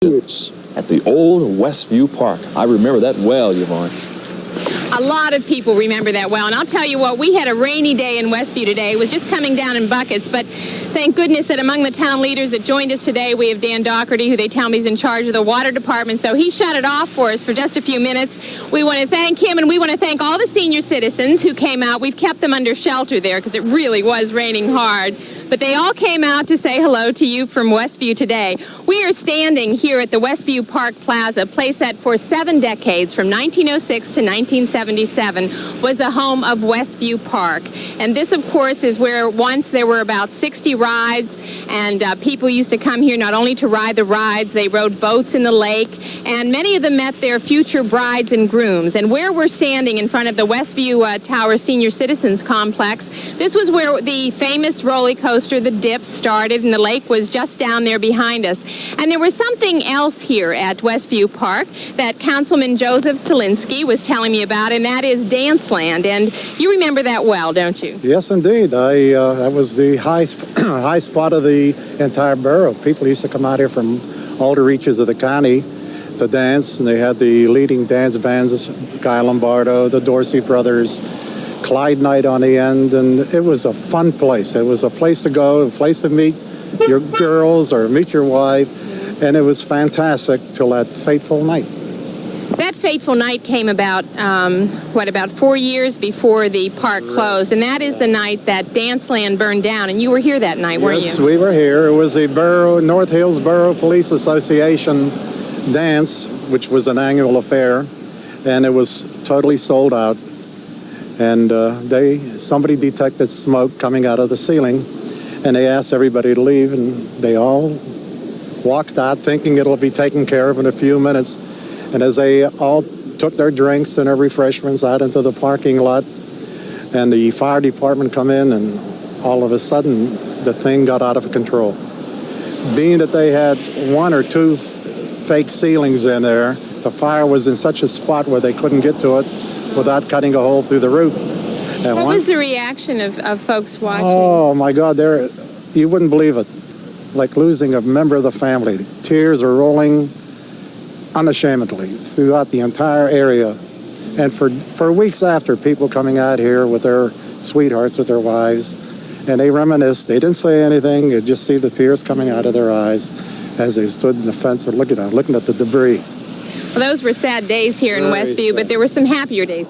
at the old Westview Park. I remember that well, Yvonne. A lot of people remember that well, and I'll tell you what, we had a rainy day in Westview today. It was just coming down in buckets, but thank goodness that among the town leaders that joined us today, we have Dan Doherty, who they tell me is in charge of the water department, so he shut it off for us for just a few minutes. We want to thank him, and we want to thank all the senior citizens who came out. We've kept them under shelter there because it really was raining hard. But they all came out to say hello to you from Westview today. We are standing here at the Westview Park Plaza, Playset for 7 decades, from 1906 to 1977, was the home of Westview Park. And this, of course, is where once there were about 60 rides, and people used to come here not only to ride the rides, they rode boats in the lake, and many of them met their future brides and grooms. And where we're standing in front of the Westview Tower Senior Citizens Complex, this was where the famous roller coaster, the dip, started, and the lake was just down there behind us. And there was something else here at Westview Park that Councilman Joseph Zielinski was telling me about, and that is Danceland. And you remember that well, don't you? Yes, indeed. That was the high spot of the entire borough. People used to come out here from all the reaches of the county to dance, and they had the leading dance bands, Guy Lombardo, the Dorsey Brothers, Clyde Night on the end, and it was a fun place. It was a place to go, a place to meet your girls or meet your wife, and it was fantastic till that fateful night. That fateful night came about, about 4 years before the park closed, and that is the night that Danceland burned down, and you were here that night, weren't you? Yes, we were here. It was the North Hills Borough Police Association dance, which was an annual affair, and it was totally sold out. And somebody detected smoke coming out of the ceiling, and they asked everybody to leave, and they all walked out thinking it'll be taken care of in a few minutes. And as they all took their drinks and their refreshments out into the parking lot, and the fire department come in, and all of a sudden the thing got out of control. Being that they had 1 or 2 fake ceilings in there, the fire was in such a spot where they couldn't get to it without cutting a hole through the roof. And what was the reaction of folks watching? Oh my God, you wouldn't believe it. Like losing a member of the family. Tears are rolling unashamedly throughout the entire area. And for weeks after, people coming out here with their sweethearts, with their wives, and they reminisced. They didn't say anything. You just see the tears coming out of their eyes as they stood in the fence and looking at the debris. Well, those were sad days here in Westview, but there were some happier days.